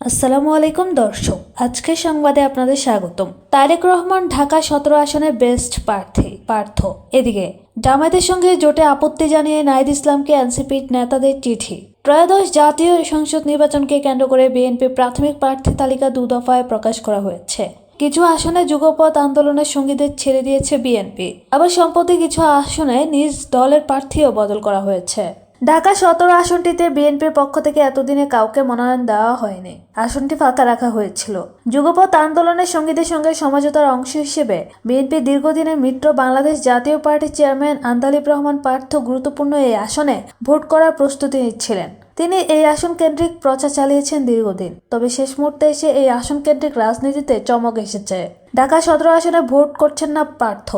আসসালামু আলাইকুম দর্শক, আজকের সংবাদে আপনাদের স্বাগতম। তারেক রহমান ঢাকা 17 আসনে বেস্ট প্রার্থ। এদিকে জামায়াতের সঙ্গে জোটে আপত্তি জানিয়ে নাহিদ ইসলামকে এনসিপি নেতাদের চিঠি। ত্রয়োদশ জাতীয় সংসদ নির্বাচনকে কেন্দ্র করে বিএনপি প্রাথমিক প্রার্থী তালিকা 2 দফায় প্রকাশ করা হয়েছে। কিছু আসনে যুগপৎ আন্দোলনের সঙ্গীদের ছেড়ে দিয়েছে বিএনপি, আবার সম্প্রতি কিছু আসনে নিজ দলের প্রার্থীও বদল করা হয়েছে। ঢাকা 17 আসনটিতে বিএনপির পক্ষ থেকে এতদিনে কাউকে মনোনয়ন দেওয়া হয়নি। আসনটি ফাঁকা রাখা হয়েছিল। যুগপৎ আন্দোলনের সঙ্গীদের সঙ্গে সমঝোতার অংশ হিসেবে বিএনপির দীর্ঘদিনের মিত্র বাংলাদেশ জাতীয় পার্টির চেয়ারম্যান আন্দালিব রহমান পার্থ গুরুত্বপূর্ণ এই আসনে ভোট করার প্রস্তুতি নিচ্ছিলেন। তিনি এই আসন কেন্দ্রিক প্রচার চালিয়েছেন দীর্ঘদিন, তবে শেষ মুহূর্তে এসে এই আসন কেন্দ্রিক রাজনীতিতে চমক এসেছে। ঢাকা 17 আসনে ভোট করছেন না পার্থ,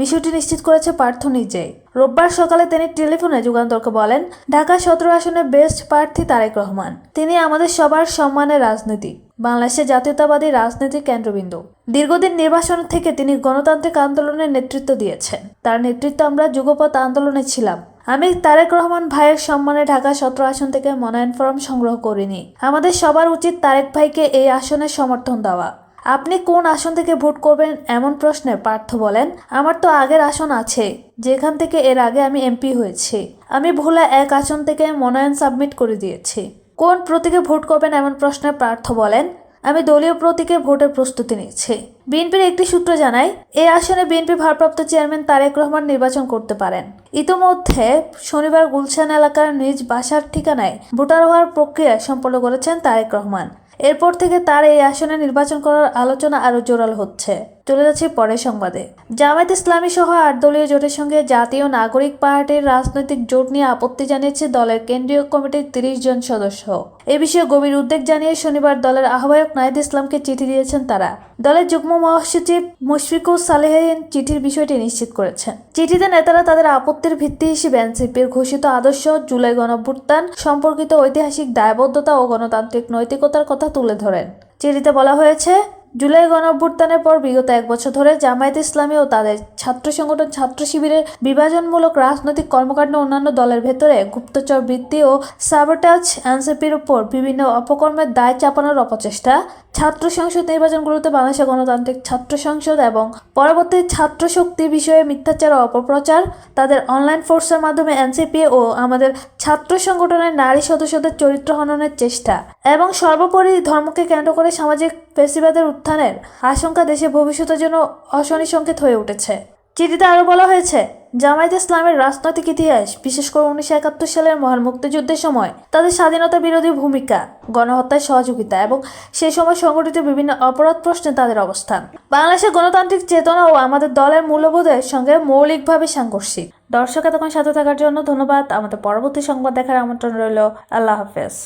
বিষয়টি নিশ্চিত করেছে পার্থ নিজেই। রোববার সকালে তিনি টেলিফোনে যুগান্তরকে বলেন, ঢাকা 17 আসনে বেস্ট প্রার্থী তারেক রহমান। তিনি আমাদের সবার সম্মানের রাজনীতি, বাংলাদেশের জাতীয়তাবাদী রাজনীতির কেন্দ্রবিন্দু। দীর্ঘদিন নির্বাচন থেকে তিনি গণতান্ত্রিক আন্দোলনের নেতৃত্ব দিয়েছেন। তার নেতৃত্বে আমরা যুগপৎ আন্দোলনে ছিলাম। আমি তারেক রহমান ভাইয়ের সম্মানে ঢাকা 17 আসন থেকে মনোনয়ন ফরম সংগ্রহ করিনি। আমাদের সবার উচিত তারেক ভাইকে এই আসনে সমর্থন দেওয়া। আপনি কোন আসন থেকে ভোট করবেন এমন প্রশ্নে পার্থ বলেন, আমার তো আগের আসন আছে, যেখান থেকে এর আগে আমি এমপি হয়েছি। আমি ভোলা 1 আসন থেকে মনোনয়ন সাবমিট করে দিয়েছি। কোন প্রতীকে ভোট করবেন এমন প্রশ্নে পার্থ বলেন, আমি দলীয় প্রতীকে ভোটের প্রস্তুতি নিচ্ছি। বিএনপির একটি সূত্র জানায়, এই আসনে বিএনপি ভারপ্রাপ্ত চেয়ারম্যান তারেক রহমান নির্বাচন করতে পারেন। ইতোমধ্যে শনিবার গুলশান এলাকার নিজ বাসার ঠিকানায় ভোটার হওয়ার প্রক্রিয়া সম্পন্ন করেছেন তারেক রহমান। এরপর থেকে তার এই আসনে নির্বাচন করার আলোচনা আরো জোরালো হচ্ছে। চলে যাচ্ছে পরের সংবাদে। জামায়াত ইসলামী সহ 8 দলীয় জোটের সঙ্গে জাতীয় নাগরিক পার্টির রাজনৈতিক জোট নিয়ে আপত্তি জানিয়েছে দলের কেন্দ্রীয় কমিটির 30 জন সদস্য। এ বিষয়ে গভীর উদ্বেগ জানিয়ে শনিবার দলের আহ্বায়ক নাহিদ ইসলামকে চিঠি দিয়েছেন তারা। দলের যুগ্ম মহাসচিব মুশফিকুর সালেহীন চিঠির বিষয়টি নিশ্চিত করেছেন। চিঠিতে নেতারা তাদের আপত্তির ভিত্তি হিসেবে এনসিপির ঘোষিত আদর্শ, জুলাই গণঅভ্যুত্থান সম্পর্কিত ঐতিহাসিক দায়বদ্ধতা ও গণতান্ত্রিক নৈতিকতার কথা তুলে ধরেন। চিঠিতে বলা হয়েছে, জুলাই গণঅভ্যুত্থানের পর বিগত 1 বছর ধরে জামায়াত ইসলামী ও তাদের ছাত্র সংগঠন ছাত্র শিবিরের বিভাজনমূলক রাজনৈতিক কর্মকাণ্ড, অন্যান্য দলের ভেতরে গুপ্তচর বৃত্তি ও সাবোটাজ, এনসিপির উপর বিভিন্ন অপকর্মের দায় চাপানোর অপচেষ্টা, ছাত্র সংসদ নির্বাচনগুলোতে বাংলাদেশের গণতান্ত্রিক ছাত্র সংসদ এবং পরবর্তী ছাত্র শক্তি বিষয়ে মিথ্যাচার ও অপপ্রচার, তাদের অনলাইন ফোর্সের মাধ্যমে এনসিপি ও আমাদের ছাত্র সংগঠনের নারী সদস্যদের চরিত্র হননের চেষ্টা এবং সর্বোপরি ধর্মকে কেন্দ্র করে সামাজিক ফ্যাসিবাদের উত্থানের আশঙ্কা দেশের ভবিষ্যতের জন্য অশনি সংকেত হয়ে উঠেছে। চিঠিতে আরও বলা হয়েছে, জামায়াত ইসলামের রাজনৈতিক ইতিহাস, বিশেষ করে 1971 সালের মহান মুক্তিযুদ্ধের সময় তাদের স্বাধীনতা বিরোধী ভূমিকা, গণহত্যায় সহযোগিতা এবং সেই সময় সংঘটিত বিভিন্ন অপরাধ প্রশ্নে তাদের অবস্থান বাংলাদেশের গণতান্ত্রিক চেতনা ও আমাদের দলের মূল্যবোধের সঙ্গে মৌলিকভাবে সাংঘর্ষিক। দর্শক, এতক্ষণ সাথে থাকার জন্য ধন্যবাদ। আমাদের পরবর্তী সংবাদ দেখার আমন্ত্রণ রইল। আল্লাহ হাফেজ।